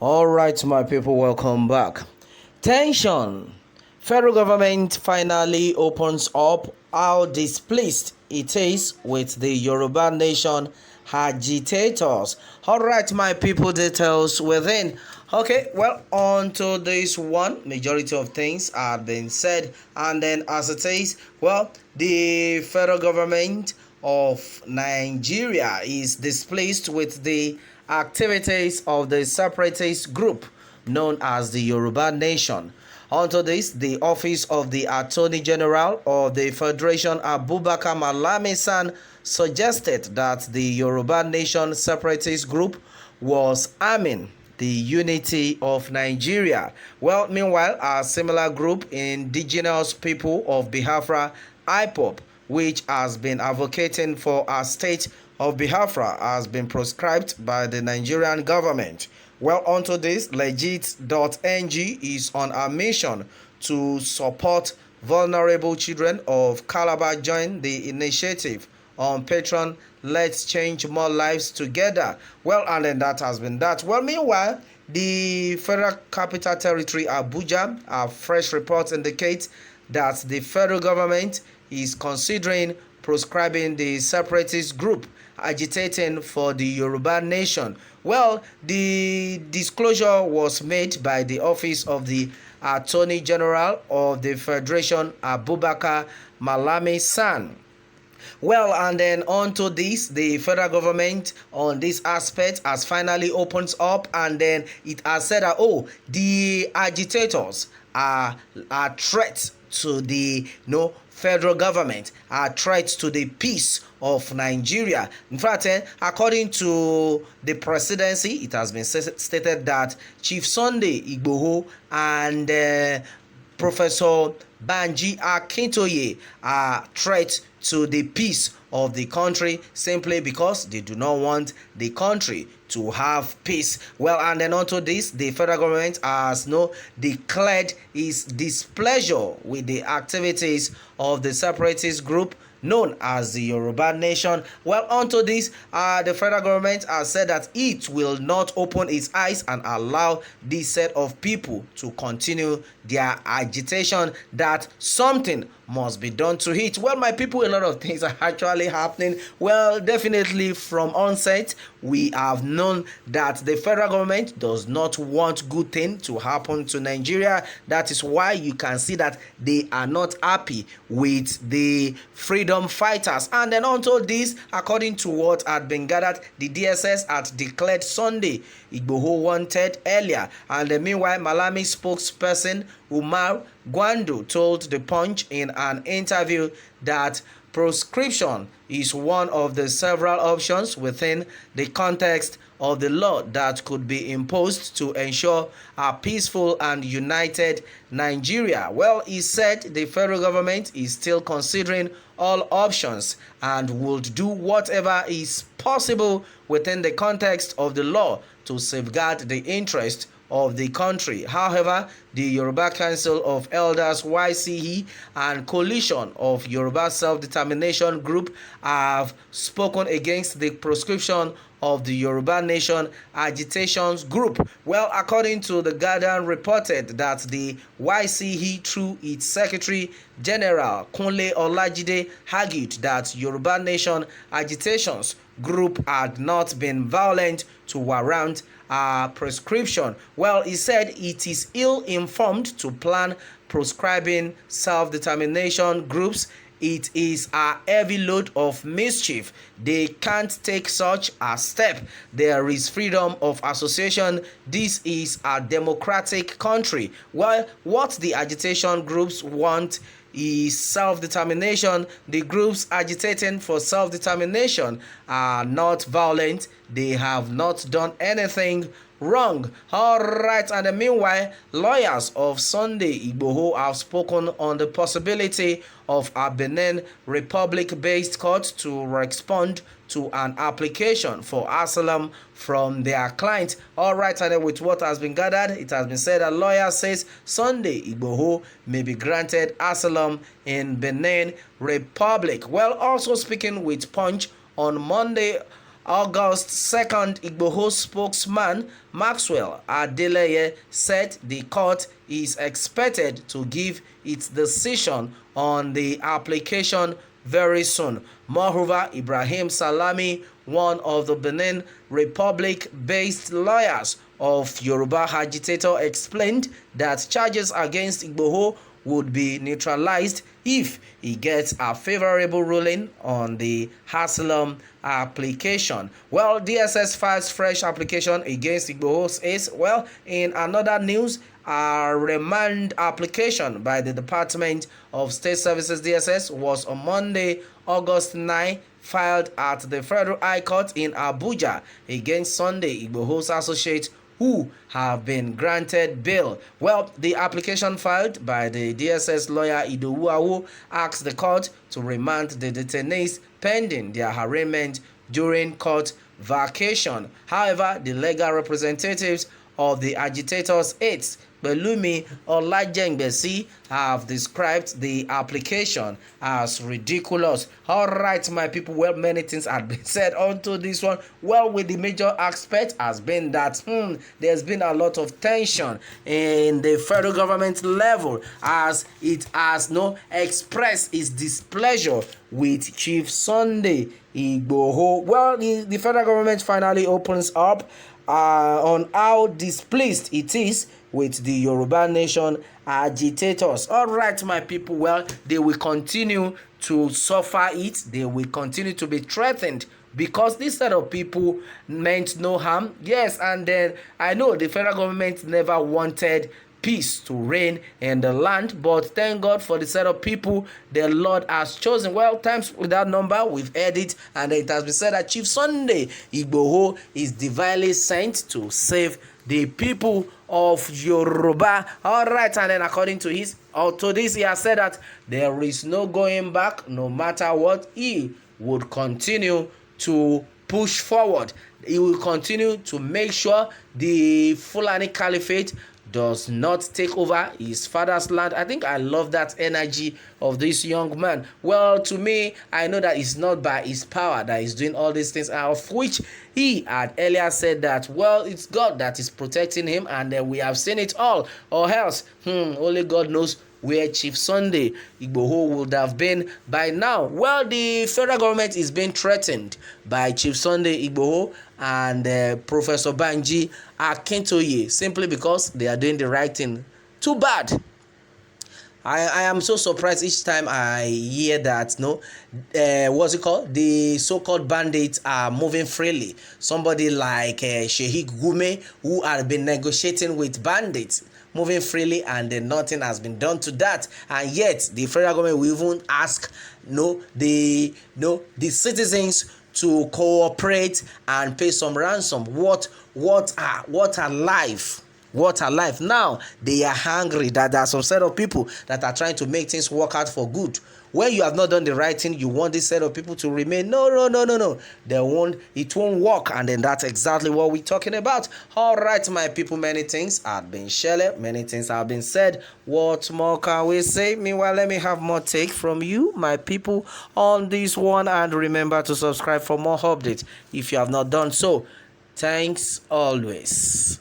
All right, my people, welcome back. Tension. Federal government finally opens up how displeased it is with the Yoruba nation agitators. All right, my people, details within. Okay, well, on to this one, majority of things have been said, and then as it is, well, the federal government of Nigeria is displeased with the activities of the separatist group known as the Yoruba Nation. Onto this, the office of the Attorney General of the Federation, Abubakar Malami-san, suggested that the Yoruba Nation separatist group was arming the unity of Nigeria. Well, meanwhile, a similar group, Indigenous People of Biafra, IPOB, which has been advocating for a state of Biafra, has been proscribed by the Nigerian government. Well, onto this, Legit.ng is on a mission to support vulnerable children of Calabar. Join the initiative on Patreon. Let's change more lives together. Well, and then that has been that. Well, meanwhile, the Federal Capital Territory, Abuja, a fresh report indicates that the federal government is considering proscribing the separatist group agitating for the Yoruba Nation. Well, the disclosure was made by the office of the Attorney General of the Federation, Abubakar Malami-san. Well, and then on to this, the federal government on this aspect has finally opened up, and then it has said that, the agitators are a threat to the federal government, are threats to the peace of Nigeria. In fact, according to the presidency, it has been stated that Chief Sunday Igboho and Professor Banji Akintoye are threats to the peace of the country simply because they do not want the country to have peace. Well, and then onto this, the federal government has declared its displeasure with the activities of the separatist group known as the Yoruba Nation. Well, onto this, the federal government has said that it will not open its eyes and allow this set of people to continue their agitation, that something must be done to it. Well, my people, a lot of things are actually happening. Well, definitely from onset, we have known that the federal government does not want good thing to happen to Nigeria. That is why you can see that they are not happy with the freedom fighters. And then onto this, according to what had been gathered, the DSS had declared Sunday Igboho wanted earlier. And meanwhile, Malami spokesperson Umar Gwandu told The Punch in an interview that proscription is one of the several options within the context of the law that could be imposed to ensure a peaceful and united Nigeria. Well, he said the federal government is still considering all options and would do whatever is possible within the context of the law to safeguard the interest of the country. However, the Yoruba Council of Elders YCE and Coalition of Yoruba Self-Determination Group have spoken against the proscription of the Yoruba Nation agitations group. Well, according to the Guardian, reported that the YCE through its Secretary General Kunle Olajide argued that Yoruba Nation agitations group had not been violent to warrant prescription. Well, he said it is ill-informed to plan proscribing self-determination groups. It is a heavy load of mischief. They can't take such a step. There is freedom of association. This is a democratic country. Well, what the agitation groups want is self-determination. The groups agitating for self-determination are not violent. They have not done anything wrong. All right, and meanwhile, lawyers of Sunday Igboho have spoken on the possibility of a Benin Republic-based court to respond to an application for asylum from their client. All right, and with what has been gathered, it has been said that lawyer says Sunday Igboho may be granted asylum in Benin Republic. Well, also speaking with Punch on Monday, August 2nd, Igboho spokesman Maxwell Adeleye said the court is expected to give its decision on the application very soon. Moreover, Ibrahim Salami, one of the Benin Republic-based lawyers of Yoruba Agitator, explained that charges against Igboho would be neutralized if he gets a favorable ruling on the asylum application. Well, DSS files fresh application against Igboho's case. Well, in another news, a remand application by the Department of State Services DSS was on Monday, August 9, filed at the Federal High Court in Abuja against Sunday Igboho's associates who have been granted bail. Well, the application filed by the DSS lawyer Idowu Awo asked the court to remand the detainees pending their arraignment during court vacation. However, the legal representatives of the agitators 8 Belumi Olajengbesi have described the application as ridiculous. All right, my people, well, many things have been said onto this one. Well, with the major aspect has been that there's been a lot of tension in the federal government level as it has expressed its displeasure with Chief Sunday Igboho. Well, the federal government finally opens up on how displeased it is with the Yoruba nation agitators. All right, my people, well, they will continue to suffer it. They will continue to be threatened because this set of people meant no harm. Yes, and then I know the federal government never wanted peace to reign in the land, but thank God for the set of people the Lord has chosen. Well, times without number, we've heard it, and it has been said that Chief Sunday Igboho is divinely sent to save the people of Yoruba. All right, and then according to this, he has said that there is no going back. No matter what, he would continue to push forward. He will continue to make sure the Fulani Caliphate does not take over his father's land. I think I love that energy of this young man. Well, to me, I know that it's not by his power that he's doing all these things, of which he had earlier said that, well, it's God that is protecting him, and we have seen it all, or else, only God knows where Chief Sunday Igboho would have been by now. Well, the federal government is being threatened by Chief Sunday Igboho and Professor Banji Akintoye simply because they are doing the right thing. Too bad. I am so surprised each time I hear that what's it called? The so-called bandits are moving freely. Somebody like Sheikh Gume, who had been negotiating with bandits, moving freely, and then nothing has been done to that. And yet the federal government will even ask the citizens to cooperate and pay some ransom. What a life. What a life. Now they are hungry that there are some set of people that are trying to make things work out for good. When you have not done the right thing, you want this set of people to remain. No. It won't work. And then that's exactly what we're talking about. All right, my people, many things have been shared. Many things have been said. What more can we say? Meanwhile, let me have more take from you, my people, on this one. And remember to subscribe for more updates if you have not done so. Thanks always.